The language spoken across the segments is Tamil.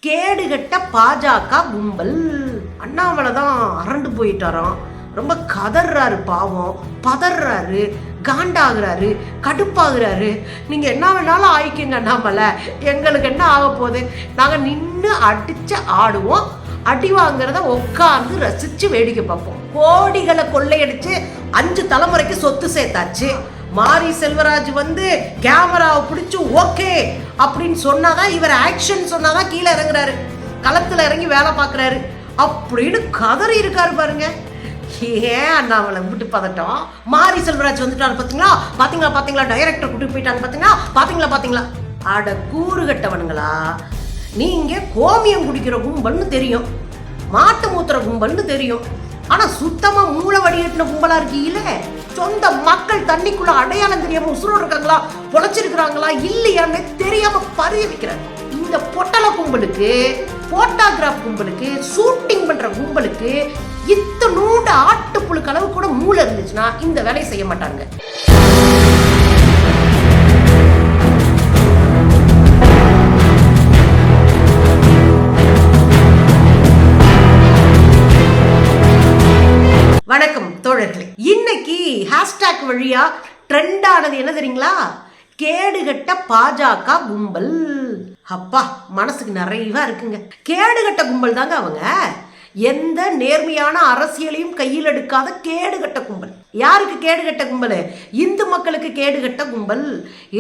கேடுகட்ட பாஜக கும்பல். அண்ணாமலை தான் அரண்டு போயிட்டாராம். ரொம்ப கதறாரு, பாவம் பதறாரு, காண்டாகிறாரு, கடுப்பாகிறாரு. நீங்க என்ன வேணாலும் ஆயிக்குங்க அண்ணாமலை, எங்களுக்கு என்ன ஆக போகுது? நாங்க நின்று அடிச்சு ஆடுவோம், அடி வாங்குறத உட்காந்து ரசிச்சு வேடிக்கை பார்ப்போம். கோடிகளை கொள்ளையடிச்சு 5 தலைமுறைக்கு சொத்து சேர்த்தாச்சு. மாரி செல்வராஜ் வந்து கேமராவை பிடிச்சு ஓகே அப்படின்னு சொன்னாதான், இவர் ஆக்ஷன் சொன்னாதான் கீழே இறங்குறாரு, களத்துல இறங்கி வேலை பார்க்குறாரு அப்படின்னு கதறி இருக்காரு பாருங்க. ஏன் அண்ணாமலை விட்டு பதட்டம்? மாரி செல்வராஜ் வந்துட்டாரு பாத்தீங்களா, பாத்தீங்களா பாத்தீங்களா, டைரக்டர் கூட்டிட்டு போயிட்டாங்க பாத்தீங்களா, பாத்தீங்களா பாத்தீங்களா. அட கூறு கட்டவனுங்களா, நீங்க கோமியம் குடிக்கிற கும்பல்னு தெரியும், மாட்டு மூத்திர கும்பல்னு தெரியும், ஆனா சுத்தமா மூளை வடிகட்டின கும்பலா இருக்கீங்கள. சொந்த மக்கள் தண்ணிக்குள்ள அடையாளம் தெரியாம உசுரோடு இருக்காங்களா, பொழைச்சிருக்கிறாங்களா இல்லையான்னு தெரியாம பரிய வைக்கிறாங்க. இந்த பொட்டல கும்பலுக்கு, போட்டோகிராஃப் கும்பலுக்கு, ஷூட்டிங் பண்ற கும்பலுக்கு இத்தனோண்டு ஆட்டுப்புழுக்கு அளவு கூட மூளை இருந்துச்சுன்னா இந்த வேலையை செய்ய மாட்டாங்க. வணக்கம் தோழர்களே. இன்னைக்கு ஹேஷ்டாக் வழியா ட்ரெண்ட் ஆனது என்ன தெரியுங்களா? கேடுகட்ட பாஜக கும்பல். அப்பா, மனசுக்கு நிறைவா இருக்குங்க. கேடுகட்ட கும்பல் தாங்க அவங்க. எந்த நேர்மையான அரசியலையும் கையில் எடுக்காத கேடுகட்ட கும்பல். யாருக்கு கேடுகட்ட கும்பல்? இந்து மக்களுக்கு கேடுகட்ட கும்பல்,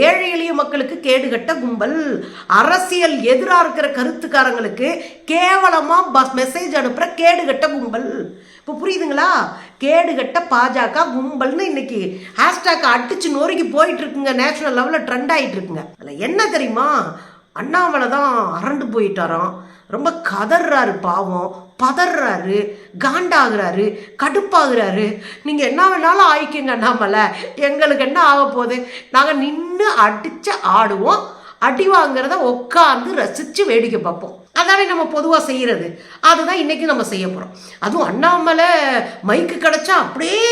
ஏழை எளிய மக்களுக்கு கேடுகட்ட கும்பல், அரசியல் எதிராக இருக்கிற கருத்துக்காரங்களுக்கு கேவலமா மெசேஜ் அனுப்புற கேடுகட்ட கும்பல். இப்போ புரியுதுங்களா? கேடுகட்ட பாஜக கும்பல்னு இன்னைக்கு ஹேஷ்டாக் அடிச்சு நொறுக்கி போயிட்டு இருக்குங்க, நேஷனல் லெவலில் ட்ரெண்ட் ஆகிட்டு இருக்குங்க. அதில் என்ன தெரியுமா? அண்ணாமலை தான் அரண்டு போயிட்டாராம். ரொம்ப கதறாரு, பாவம் பதறாரு, காண்டாகிறாரு, கடுப்பாகிறாரு. நீங்க என்ன வேணாலும் ஆயிக்குங்க அண்ணாமலை, எங்களுக்கு என்ன ஆக போகுது? நாங்க நின்று அடிச்சு ஆடுவோம், அடி வாங்குறத உட்காந்து ரசிச்சு வேடிக்கை பார்ப்போம். அதானே நம்ம பொதுவாக செய்யறது. அதுதான் இன்னைக்கு நம்ம செய்ய போறோம். அதுவும் அண்ணாமலை மைக்கு கிடைச்சா அப்படியே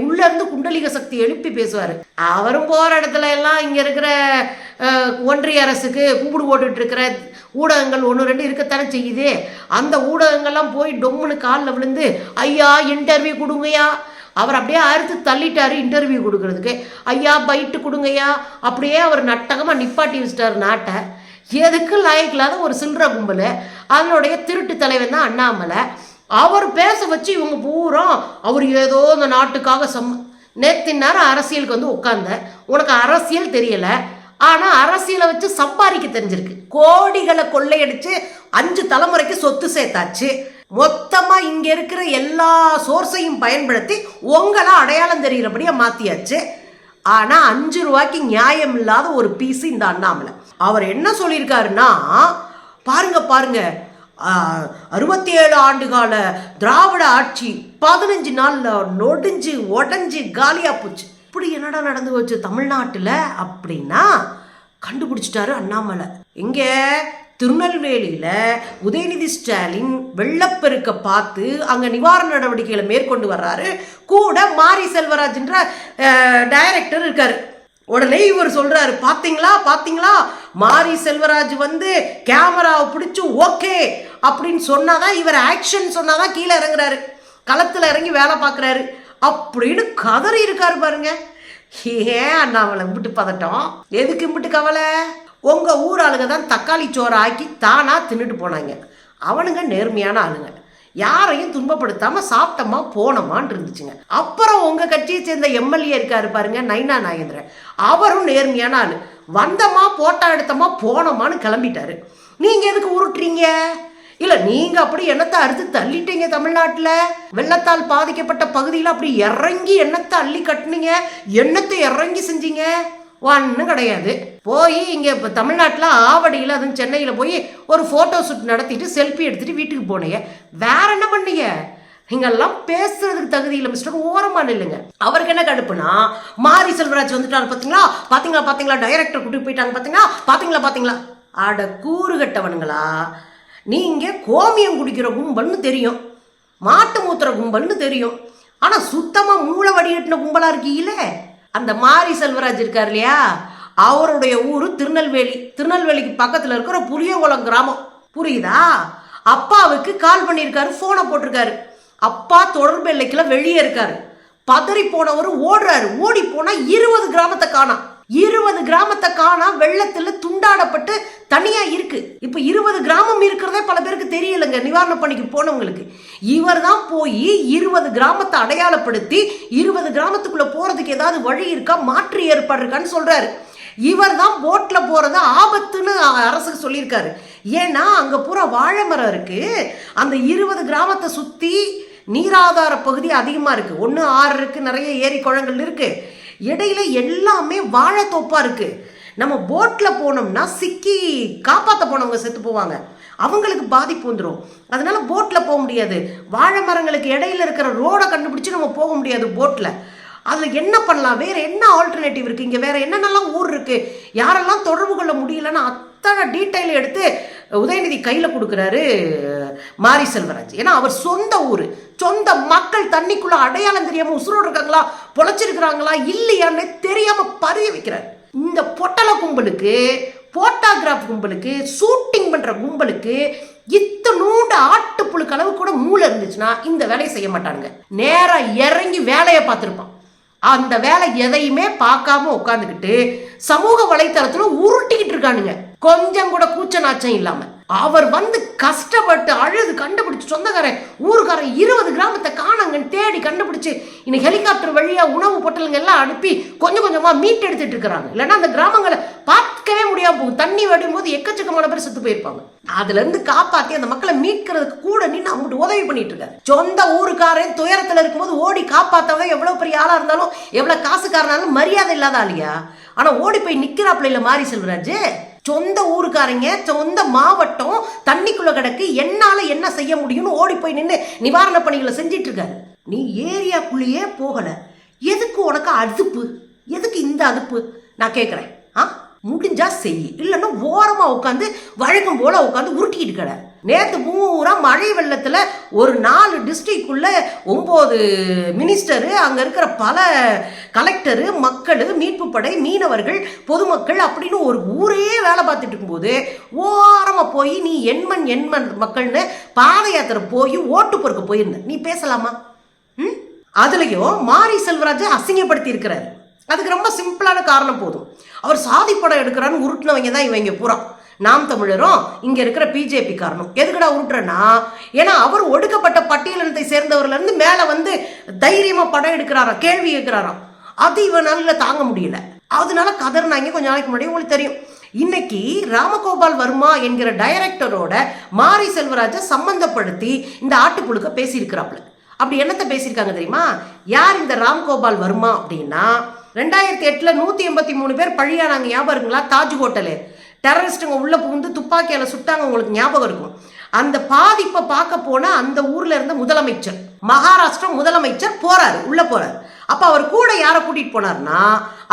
உள்ள இருந்து குண்டலிக சக்தி எழுப்பி பேசுவாரு. அவரும் போற இடத்துல எல்லாம் இங்க இருக்கிற ஒன்றிய அரசுக்கு கும்பிடு போட்டுட்டு இருக்கிற ஊடகங்கள் 1-2 இருக்கத்தானே செய்யுது. அந்த ஊடகங்கள்லாம் போய் டொம்முன்னு காலில் விழுந்து ஐயா இன்டர்வியூ கொடுங்கய்யா, அவர் அப்படியே அறுத்து தள்ளிட்டாரு இன்டர்வியூ கொடுக்கறதுக்கு. ஐயா பைட்டு கொடுங்கய்யா, அப்படியே அவர் நட்டகமாக நிப்பாட்டி வச்சிட்டாரு நாட்டை. எதுக்கு லாயக்கில்லாத ஒரு சில்ற கும்பல், அதனுடைய திருட்டு தலைவன் தான் அண்ணாமலை. அவர் பேச வச்சு இவங்க பூரா அவர் ஏதோ இந்த நாட்டுக்காக நேற்று நேரம் அரசியலுக்கு வந்து உட்கார்ந்த, உனக்கு அரசியல் தெரியல, ஆனா அரசியலை வச்சு சம்பாதிக்க தெரிஞ்சிருக்கு. கோடிகளை கொள்ளையடிச்சு 5 தலைமுறைக்கு சொத்து சேர்த்தாச்சு. மொத்தமா இங்க இருக்கிற எல்லா சோர்ஸையும் பயன்படுத்தி உங்களை அடையாளம் தெரிகிறபடியா மாத்தியாச்சு. ஆனா 5 ரூபாய்க்கு நியாயம் இல்லாத ஒரு பீஸ் இந்த அண்ணாமலை. அவர் என்ன சொல்லியிருக்காருன்னா, பாருங்க பாருங்க, 67 ஆண்டு கால திராவிட ஆட்சி 15 நாள்ல நொடிஞ்சு உடஞ்சு காலியா போச்சு. இப்படி என்னடா நடந்து போச்சு தமிழ்நாட்டுல அப்படின்னா கண்டுபிடிச்சிட்டாரு அண்ணாமலை. இங்க திருநெல்வேலியில உதயநிதி ஸ்டாலின் வெள்ளப்பெருக்க பார்த்து அங்க நிவாரண நடவடிக்கைகளை மேற்கொண்டு வர்றாரு. கூட மாரி செல்வராஜ்ன்ற டைரக்டர் இருக்காரு. உடனே இவர் சொல்றாரு, பாத்தீங்களா பாத்தீங்களா, மாரி செல்வராஜ் வந்து கேமராவை பிடிச்சு ஓகே அப்படின்னு சொன்னாதான், இவர் ஆக்ஷன் சொன்னாதான் கீழே இறங்குறாரு, களத்துல இறங்கி வேலை பார்க்குறாரு அப்படின்னு கதறி இருக்காரு பாருங்க. ஏன் அண்ணாமலை விட்டு பதட்டம்? எதுக்கு விட்டு கவலை? உங்க ஊர் ஆளுங்க தான் தக்காளி சோறு ஆக்கி தானா தின்னுட்டு போனாங்க. அவனுங்க நேர்மையான ஆளுங்க, யாரையும் துன்பப்படுத்தாம சாப்பிட்டமா போனமான்னு இருந்துச்சுங்க. அப்புறம் உங்க கட்சியை சேர்ந்த எம்எல்ஏ இருக்காரு பாருங்க, நைனா நாகேந்திரன், அவரும் நேர்மையான ஆளு. வந்தமா போட்டோ எடுத்தமா போனோமான்னு கிளம்பிட்டாரு. நீங்க எதுக்கு உருட்டுறீங்க? இல்ல நீங்க அப்படி எண்ணத்தை அறுத்து தள்ளிட்டீங்க. தமிழ்நாட்டுல வெள்ளத்தால் பாதிக்கப்பட்ட பகுதியில் அப்படி இறங்கி எண்ணத்தை அள்ளி கட்டுனீங்க, எண்ணத்தை இறங்கி செஞ்சீங்க. ஒன்றும் கிடையாது. போய் இங்கே இப்போ தமிழ்நாட்டில் ஆவடியில், அதுவும் சென்னையில் போய் ஒரு ஃபோட்டோ ஷூட் நடத்திட்டு செல்ஃபி எடுத்துகிட்டு வீட்டுக்கு போனீங்க. வேற என்ன பண்ணீங்க? நீங்கெல்லாம் பேசுறதுக்கு தகுதி இல்லை மிஸ்டர், ஓரமான இல்லைங்க. அவருக்கு என்ன கடுப்புனா, மாரி செல்வராஜ் வந்துட்டாரு பார்த்தீங்களா, பாத்தீங்களா பாத்தீங்களா, டைரக்டர் கூட்டிட்டு போயிட்டாங்க பார்த்தீங்களா, பாத்தீங்களா பாத்தீங்களா. அட கூறு கட்டவனுங்களா, நீங்க கோமியம் குடிக்கிற கும்பல்னு தெரியும், மாட்டு மூத்திர கும்பல்னு தெரியும், ஆனா சுத்தமா மூளை வடிகட்டின கும்பலா இருக்கீங்கள. அந்த மாரி செல்வராஜ் இருக்கார் இல்லையா, அவருடைய ஊர் திருநெல்வேலி. திருநெல்வேலிக்கு பக்கத்தில் இருக்கிற புளியங்குளம் கிராமம். புரியுதா? அப்பாவுக்கு கால் பண்ணியிருக்காரு, போனை போட்டிருக்காரு. அப்பா தொடர்பு எல்லைக்குள்ள வெளியே இருக்காரு. பதறி போனவர் ஓடுறாரு. ஓடி போனா 20 கிராமத்தை காணா. 20 கிராமத்தை காணா. வெள்ளத்துல துண்டாடப்பட்டு தனியா இருக்கு. இப்ப 20 கிராமம் இருக்கிறதே பல பேருக்கு தெரியலங்க, நிவாரண பணிக்கு போனவங்களுக்கு. இவர் தான் போய் 20 கிராமத்தை அடையாளப்படுத்தி 20 கிராமத்துக்குள்ள போறதுக்கு ஏதாவது வழி இருக்கா, மாற்று ஏற்பாடு இருக்கான்னு சொல்றாரு. இவர் தான் போட்ல போறத ஆபத்துன்னு அரசுக்கு சொல்லியிருக்காரு. ஏன்னா அங்க பூரா வாழை மரம் இருக்கு. அந்த 20 கிராமத்தை சுத்தி நீராதார பகுதி அதிகமா இருக்கு. ஒன்று ஆறு இருக்கு, நிறைய ஏரி குளங்கள் இருக்கு. இடையில எல்லாமே வாழைத்தோப்பா இருக்கு. நம்ம போட்ல போனோம்னா சிக்கி காப்பாற்ற போனவங்க செத்து போவாங்க, அவங்களுக்கு பாதிப்பு வந்துடும். அதனால போட்ல போக முடியாது. வாழை மரங்களுக்கு இடையில இருக்கிற ரோடை கண்டுபிடிச்சு நம்ம போக முடியாது போட்ல. அதில் என்ன பண்ணலாம், வேற என்ன ஆல்டர்னேட்டிவ் இருக்கு, இங்கே வேற என்னென்னலாம் ஊர் இருக்கு, யாரெல்லாம் தொடர்பு கொள்ள முடியலன்னு அத்தனை டீட்டெயில் எடுத்து உதயநிதி கையில் கொடுக்குறாரு மாரி செல்வராஜ். ஏன்னா அவர் சொந்த ஊர், சொந்த மக்கள் தண்ணிக்குள்ள அடையாளம் தெரியாம உசுரோடு இருக்காங்களா, பொழைச்சிருக்கிறாங்களா இல்லையான்னு தெரியாம பறிய வைக்கிறார். இந்த பொட்டல கும்பலுக்கு, போட்டோகிராஃப் கும்பலுக்கு, ஷூட்டிங் பண்ற கும்பலுக்கு இத்தனூண்டு ஆட்டுப்புழுக்கு அளவு கூட மூளை இருந்துச்சுன்னா இந்த வேலையை செய்ய மாட்டாங்க. நேரா இறங்கி வேலையை பார்த்துருப்பான். அந்த வேலை எதையுமே பார்க்காம உட்காந்துக்கிட்டு சமூக வலைத்தளத்துல உருட்டிக்கிட்டு இருக்கானுங்க, கொஞ்சம் கூட கூச்ச நாச்சம் இல்லாம. அவர் வந்து கஷ்டப்பட்டு அழுது கண்டுபிடிச்சு, சொந்தக்காரன் ஊருக்காரன் 20 கிராமத்தை காணாங்கன்னு தேடி கண்டுபிடிச்சு இன்னைக்கு ஹெலிகாப்டர் வழியா உணவு பொட்டலுங்க எல்லாம் அனுப்பி கொஞ்சம் கொஞ்சமா மீட் எடுத்துட்டு இருக்கிறாங்க. இல்லைன்னா அந்த கிராமங்களை பார்க்கவே முடியாம போகும். தண்ணி வடியும் போது எக்கச்சக்கமான பேர் செத்து போயிருப்பாங்க. அதுல இருந்து காப்பாத்தி அந்த மக்களை மீட்கிறதுக்கு கூட நின்று அவங்க உதவி பண்ணிட்டு இருக்காரு. சொந்த ஊருக்காரன் துயரத்துல இருக்கும்போது ஓடி காப்பாத்தவன் எவ்வளவு பெரிய ஆளா இருந்தாலும், எவ்வளவு காசுக்காரனாலும் மரியாதை இல்லாத ஆளியா. ஆனா ஓடி போய் நிக்கிறாப்புல இல்ல மாரி செல்வராஜ். சொந்த ஊருக்காரங்க, சொந்த மாவட்டம் தண்ணிக்குள்ள கிடக்கு, என்னால என்ன செய்ய முடியும்னு ஓடி போய் நின்று நிவாரண பணிகளை செஞ்சிட்டு இருக்காரு. நீ ஏரியாக்குள்ளேயே போகல, எதுக்கு உனக்கு அதுப்பு, எதுக்கு இந்த அதுப்பு நான் கேட்கிறேன். முடிஞ்சா செய், இல்லைன்னா ஓரமா உட்காந்து வழக்கம் போல உட்காந்து உருட்டிக்கிட்டு கடை. நேற்று பூரா மழை வெள்ளத்துல ஒரு 4 டிஸ்ட்ரிக்ட்குள்ள 9 மினிஸ்டரு, அங்க இருக்கிற பல கலெக்டரு, மக்கள், மீட்பு படை, மீனவர்கள், பொதுமக்கள் அப்படின்னு ஒரு ஊரே வேலை பார்த்துட்டு இருக்கும்போது ஓரமா போய் நீ எண்மண் மக்கள்னு பாத யாத்திரை போய் ஓட்டு பொறுக்க போயிருந்த நீ பேசலாமா? அதுலயும் மாரி செல்வராஜ் அசிங்கப்படுத்தி இருக்கிறாரு. அதுக்கு ரொம்ப சிம்பிளான காரணம் போதும். அவர் சாதி படம் எடுக்கிறான்னு உருட்டினவங்க தான் இவங்க பூரா. நாம் தமிழரும் இங்க இருக்கிற பிஜேபி காரணம். எதுக்குடா உருட்டுறனா, ஏன்னா அவர் ஒடுக்கப்பட்ட பட்டியலினத்தை சேர்ந்தவர்ல இருந்து மேல வந்து தைரியமா படம் எடுக்கிறாராம், கேள்வி கேட்கிறாராம். அது இவனால தாங்க முடியல. அதனால கதர்னாங்க. கொஞ்ச நாளைக்கு முன்னாடி உங்களுக்கு தெரியும், இன்னைக்கு ராமகோபால் வர்மா என்கிற டைரக்டரோட மாரி செல்வராஜை சம்பந்தப்படுத்தி இந்த ஆட்டுப்புழுக்க பேசியிருக்கிறாப்ல. அப்படி என்னத்தை பேசியிருக்காங்க தெரியுமா? யார் இந்த ராம்கோபால் வர்மா அப்படின்னா, 2008 183 பேர் பழியானாங்க, ஞாபகம் இருக்குங்களா? தாஜ் ஹோட்டலு டெரரிஸ்டுங்க உள்ள புகுந்து துப்பாக்கியால சுட்டாங்க, உங்களுக்கு ஞாபகம் இருக்கும். அந்த பாதிப்பை பார்க்க போன அந்த ஊர்ல இருந்த முதலமைச்சர், மகாராஷ்டிரா முதலமைச்சர் போறாரு, உள்ள போறாரு. அப்ப அவர் கூட யாரை கூட்டிட்டு போனார்னா,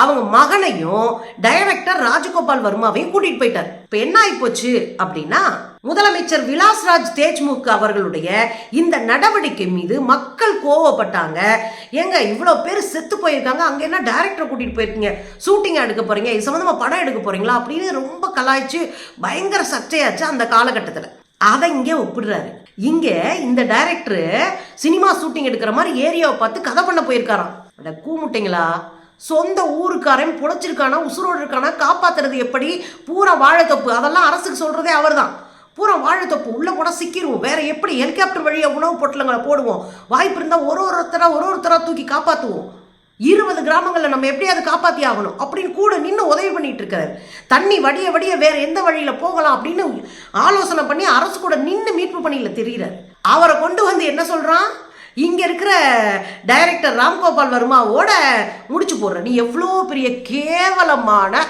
அவங்க மகனையும் டைரக்டர் ராஜகோபால் வர்மாவையும் கூட்டிட்டு போயிட்டார். இப்ப என்ன ஆகி போச்சு அப்படின்னா, முதலமைச்சர் விலாஸ்ராஜ் தேஜ்முக் அவர்களுடைய இந்த நடவடிக்கை மீது மக்கள் கோவப்பட்டாங்க. ஏங்க இவ்வளவு பேர் செத்து போயிருக்காங்க, அங்க என்ன டைரக்டர் கூட்டிட்டு போயிருக்கீங்க, ஷூட்டிங் எடுக்க போறீங்க, இது சம்பந்தமா படம் எடுக்க போறீங்களா அப்படின்னு ரொம்ப கலாய்ச்சி பயங்கர சர்ச்சையாச்சு அந்த காலகட்டத்துல. அதை இங்கே ஒப்பிடுறாரு. இங்க இந்த டைரக்டர் சினிமா ஷூட்டிங் எடுக்கிற மாதிரி ஏரியாவை பார்த்து கதை பண்ண போயிருக்காராம். அட கூமுட்டைங்களா, சொந்த ஊருக்காரன் பொழைச்சிருக்கானா, உசுரோடு இருக்கானா, காப்பாத்துறது எப்படி, பூரா வாழைத்தொப்பு அதெல்லாம் அரசுக்கு சொல்றதே அவர் தான். பூரா வாழைத்தொப்பு உள்ள போட சிக்கிடுவோம், வேற எப்படி ஹெலிகாப்டர் வழியா உணவு பொட்டலங்களை போடுவோம், வாய்ப்பு இருந்தா ஒருத்தரா தூக்கி காப்பாத்துவோம். 20 கிராமங்களை நம்ம எப்படியாவது காப்பாத்தி ஆகணும் அப்படின்னு கூட நின்று உதவி பண்ணிட்டு இருக்காரு. தண்ணி வடிய வேற எந்த வழியில போகலாம் அப்படின்னு ஆலோசனை பண்ணி அரசு கூட நின்று மீட்பு பணியில தெரிகிறார். அவரை கொண்டு வந்து என்ன சொல்றான், இங்க இருக்கிற டைரக்டர் ராம்கோபால் வர்மாவோட முடிச்சு போடுற. நீ எவ்வளோ பெரிய கேவலமான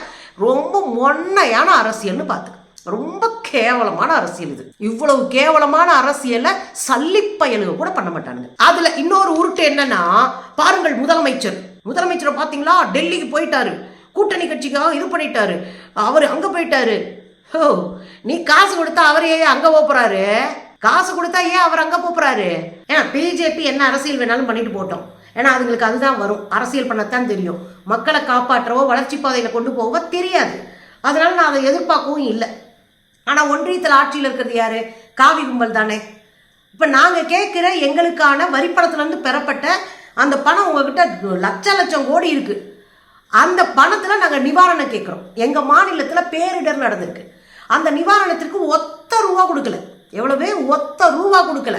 ரொம்ப மொன்னையான அரசியல்னு பார்த்து, ரொம்ப கேவலமான அரசியல் இது. இவ்வளவு கேவலமான அரசியலை சல்லிப்பயலுக கூட பண்ண மாட்டானுங்க. அதுல இன்னொரு உருட்டு என்னன்னா, பாருங்கள் முதலமைச்சரை பாத்தீங்களா, டெல்லிக்கு போயிட்டாரு, கூட்டணி கட்சிக்காக இது பண்ணிட்டாரு, அவர் அங்க போயிட்டாரு. ஓ, நீ காசு கொடுத்தா அவர் ஏன் அங்க போறாரு, காசு கொடுத்தா ஏன் அவர் அங்க போறாரு? ஏன்னா பிஜேபி என்ன அரசியல் வேணாலும் பண்ணிட்டு போட்டோம், ஏன்னா அதுங்களுக்கு அதுதான் வரும், அரசியல் பண்ணத்தான் தெரியும், மக்களை காப்பாற்றவோ வளர்ச்சி பாதையில கொண்டு போகவோ தெரியாது. அதனால நான் அதை எதிர்பார்க்கவும் இல்லை. ஆனால் ஒன்றியத்தில் ஆட்சியில் இருக்கிறது யாரு? காவி கும்பல் தானே. இப்போ நாங்கள் கேட்குற எங்களுக்கான வரிப்பணத்துலேருந்து பெறப்பட்ட அந்த பணம் உங்ககிட்ட லட்சம் கோடி இருக்கு. அந்த பணத்தில் நாங்கள் நிவாரணம் கேட்குறோம். எங்கள் மாநிலத்தில் பேரிடர் நடந்திருக்கு. அந்த நிவாரணத்திற்கு ஒத்த ரூபா கொடுக்கல. எவ்வளவு? ஒத்த ரூபா கொடுக்கல.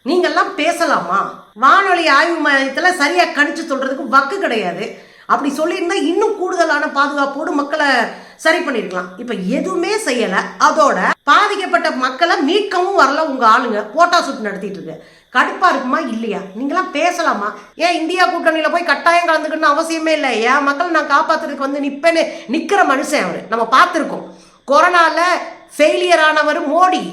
நீங்கள்லாம் பேசலாமா? வானொலி ஆய்வு மையத்தில் சரியாக கணிச்சு சொல்றதுக்கு வக்கு கிடையாது. அப்படி சொல்லியிருந்தா இன்னும் கூடுதலான பாதுகாப்போடு மக்களை சரி பண்ணிருக்கலாம். இப்ப எதுவுமே செய்யல. அதோட பாதிக்கப்பட்ட மக்களை மீட்கவும் வரல. உங்க ஆளுங்க போட்டா சுட்டு நடத்திட்டு இருக்கு. கடுப்பா இருக்குமா இல்லையா? நீங்களாம் பேசலாமா? ஏன் இந்தியா கூட்டணியில போய் கட்டாயம் கலந்துக்கணும்னு அவசியமே இல்லை. ஏன் மக்கள் நான் காப்பாத்துறதுக்கு வந்து நிப்பேன்னு நிக்கிற மனுஷன் அவரு. நம்ம பார்த்துருக்கோம். கொரோனால ஃபெயிலியர் ஆனவர் மோடி.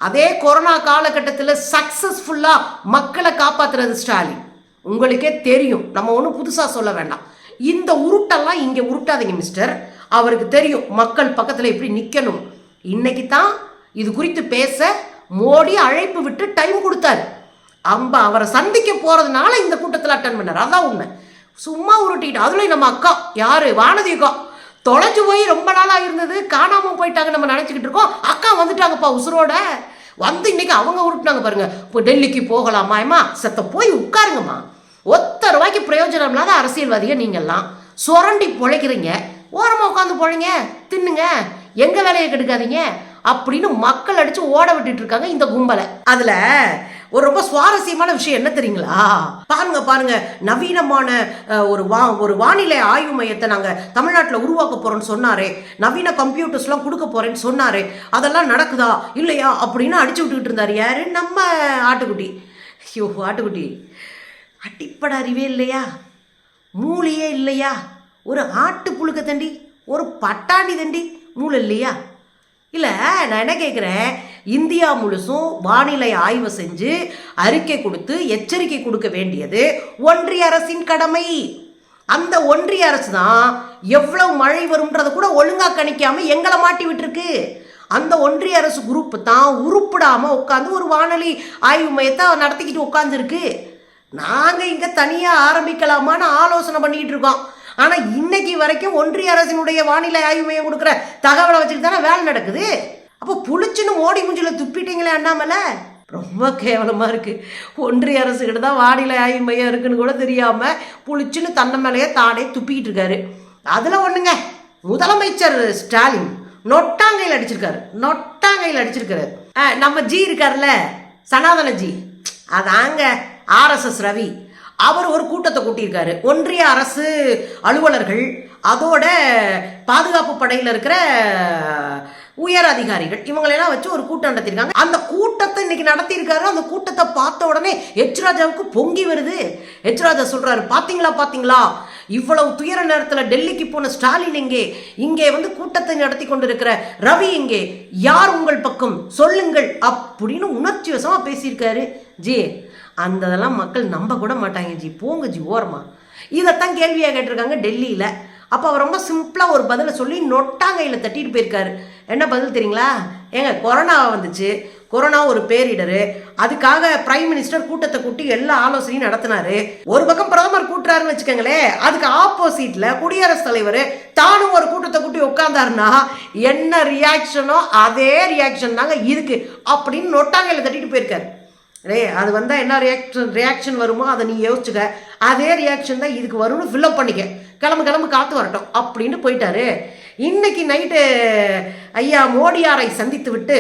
அதே கொரோனா காலகட்டத்தில் சக்சஸ்ஃபுல்லா மக்களை காப்பாத்துறது ஸ்டாலின். உங்களுக்கே தெரியும். நம்ம ஒன்றும் புதுசா சொல்ல வேண்டாம். இந்த உருட்டெல்லாம் இங்க உருட்டாதீங்க மிஸ்டர். அவருக்கு தெரியும் மக்கள் பக்கத்தில் எப்படி நிற்கணும். இன்னைக்கு தான் இது குறித்து பேச மோடி அழைப்பு விட்டு டைம் கொடுத்தாரு. அவரை சந்திக்க போறதுனால இந்த கூட்டத்தில் அட்டன் பண்ணார். அதான் உண்மை. சும்மா உருட்டிட்டு அதுல நம்ம அக்கா யாரு? வானதி அக்கா தொலைஞ்சு போய் ரொம்ப நாளா இருந்தது, காணாம போயிட்டாங்க நம்ம நினைச்சுக்கிட்டு இருக்கோம். அக்கா வந்துட்டாங்கப்பா உசுரோட. வந்து இன்னைக்கு அவங்க உருட்டுனாங்க பாருங்க. இப்போ டெல்லிக்கு போகலாமா? ஏமா செத்த போய் உட்காருங்கம்மா. ஒத்த ரூபாய்க்கு பிரயோஜனம் இல்லாத அரசியல்வாதிக நீங்கள்லாம் சுரண்டி பொழைக்கிறீங்க. ஓரமாக உட்காந்து போழைங்க, தின்னுங்க, எங்க வேலையை கெடுக்காதீங்க அப்படின்னு மக்கள் அடிச்சு ஓட விட்டுட்டு இருக்காங்க இந்த கும்பலை. அதுல ஒரு ரொம்ப சுவாரஸ்யமான விஷயம் என்ன தெரியுங்களா? பாருங்க நவீனமான ஒரு வானிலை ஆய்வு மையத்தை நாங்க தமிழ்நாட்டில் உருவாக்க போறோம்னு சொன்னாரே, நவீன கம்ப்யூட்டர்ஸ்லாம் கொடுக்க போறேன்னு சொன்னாரே, அதெல்லாம் நடக்குதா இல்லையா அப்படின்னு அடிச்சு விட்டுக்கிட்டு இருந்தாரு. யாரு? நம்ம ஆட்டுக்குட்டி. ஐயோ ஆட்டுக்குட்டி, அடிப்படை அறிவே இல்லையா? மூளையே இல்லையா? ஒரு ஆட்டு புழுக்க தண்டி, ஒரு பட்டாண்டி தண்டி மூளை இல்லையா? இல்லை, நான் என்ன கேட்குறேன், இந்தியா முழுசும் வானிலை ஆய்வு செஞ்சு அறிக்கை கொடுத்து எச்சரிக்கை கொடுக்க வேண்டியது ஒன்றிய அரசின் கடமை. அந்த ஒன்றிய அரசு தான் எவ்வளவு மழை வரும்ன்றத கூட ஒழுங்கா கணிக்காம எங்களை மாட்டி விட்டுருக்கு. அந்த ஒன்றிய அரசு குரூப் தான் உருப்பிடாம உட்காந்து ஒரு வானொலி ஆய்வு மையத்தை நடத்திக்கிட்டு உட்காந்துருக்கு. நாங்கள் இங்கே தனியாக ஆரம்பிக்கலாமான்னு ஆலோசனை பண்ணிக்கிட்டு இருக்கோம். ஆனால் இன்னைக்கு வரைக்கும் ஒன்றிய அரசினுடைய வானிலை ஆய்வு மையம் கொடுக்குற தகவலை வச்சுட்டு தானே வேலை நடக்குது. அப்போ புளிச்சுன்னு ஓடி முஞ்சில துப்பிட்டீங்களே அண்ணாமலை. ரொம்ப கேவலமாக இருக்குது. ஒன்றிய அரசுக்கிட்ட தான் வானிலை ஆய்வு மையம் இருக்குன்னு கூட தெரியாமல் புளிச்சுன்னு தன்னை மேலேயே தானே துப்பிக்கிட்டு இருக்காரு. அதில் ஒன்றுங்க, முதலமைச்சர் ஸ்டாலின் நொட்டாங்கையில் அடிச்சிருக்காரு. நம்ம ஜி இருக்காருல்ல, சனாதன ஜி, அதாங்க RSS ரவி, அவர் ஒரு கூட்டத்தை கூட்டியிருக்காரு. ஒன்றிய அரசு அலுவலர்கள், அதோட பாதுகாப்பு படையில் இருக்கிற உயர் அதிகாரிகள், இவங்களெல்லாம் வச்சு ஒரு கூட்டம் நடத்திருக்காங்க. அந்த கூட்டத்தை இன்னைக்கு நடத்தியிருக்காரு. அந்த கூட்டத்தை பார்த்த உடனே எச்ராஜாவுக்கு பொங்கி வருது. எச்ராஜா சொல்றாரு, பாத்தீங்களா இவ்வளவு துயர நேரத்தில் டெல்லிக்கு போன ஸ்டாலின் இங்கே வந்து கூட்டத்தை நடத்தி கொண்டிருக்கிற ரவி இங்கே, யார் உங்கள் பக்கம் சொல்லுங்கள் அப்படின்னு உணர்ச்சி வசமா பேசியிருக்காரு. ஜி, அந்ததெல்லாம் மக்கள் நம்ப கூட மாட்டாங்க ஜி. போங்க ஜி ஓரமா. இதைத்தான் கேள்வியாக கேட்டிருக்காங்க டெல்லியில். அப்போ அவர் ரொம்ப சிம்பிளாக ஒரு பதிலை சொல்லி நொட்டாங்கையில் தட்டிட்டு போயிருக்காரு. என்ன பதில் தெரியுங்களா? ஏங்க, கொரோனா வந்துச்சு, கொரோனா ஒரு பேரிடரு, அதுக்காக பிரைம் மினிஸ்டர் கூட்டத்தை கூட்டி எல்லா ஆலோசனையும் நடத்தினாரு. ஒரு பக்கம் பிரதமர் கூட்டுறாருன்னு வச்சுக்கோங்களேன், அதுக்கு ஆப்போசிட்ல குடியரசுத் தலைவர் தானும் ஒரு கூட்டத்தை கூட்டி உட்கார்ந்தாருன்னா என்ன ரியாக்ஷனோ அதே ரியாக்ஷன் தாங்க இருக்கு அப்படின்னு நொட்டாங்கையில் தட்டிட்டு போயிருக்காரு. அது வந்தால் என்ன ரியாக்ஷன் வருமோ அதை நீ யோசிச்சுக்க. அதே ரியாக்ஷன் தான் இதுக்கு வரும்னு ஃபில்அப் பண்ணிக்க. கிளம்பு காத்து வரட்டும் அப்படின்னு போயிட்டாரு. இன்னைக்கு நைட்டு ஐயா மோடியாரை சந்தித்து விட்டு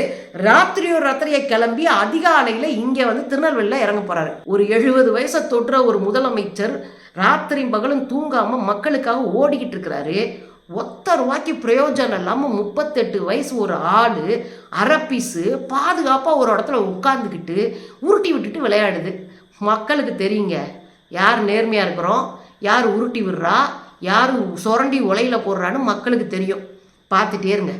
ராத்திரியை கிளம்பி அதிகாலையில் இங்கே வந்து திருநெல்வேலியில் இறங்க போறாரு. ஒரு 70 வயசை தொற்ற ஒரு முதலமைச்சர் ராத்திரி பகலும் தூங்காம மக்களுக்காக ஓடிக்கிட்டு இருக்கிறாரு. ஒத்த ரூபாய்க்கு பிரயோஜனம் இல்லாமல் 38 வயசு ஒரு ஆள் அரப்பீஸு பாதுகாப்பாக ஒரு இடத்துல உட்காந்துக்கிட்டு உருட்டி விட்டுட்டு விளையாடுது. மக்களுக்கு தெரியுங்க யார் நேர்மையாக இருக்கிறோம், யார் உருட்டி விடுறா, யார் சுரண்டி உலையில் போடுறான்னு மக்களுக்கு தெரியும். பார்த்துட்டே இருங்க.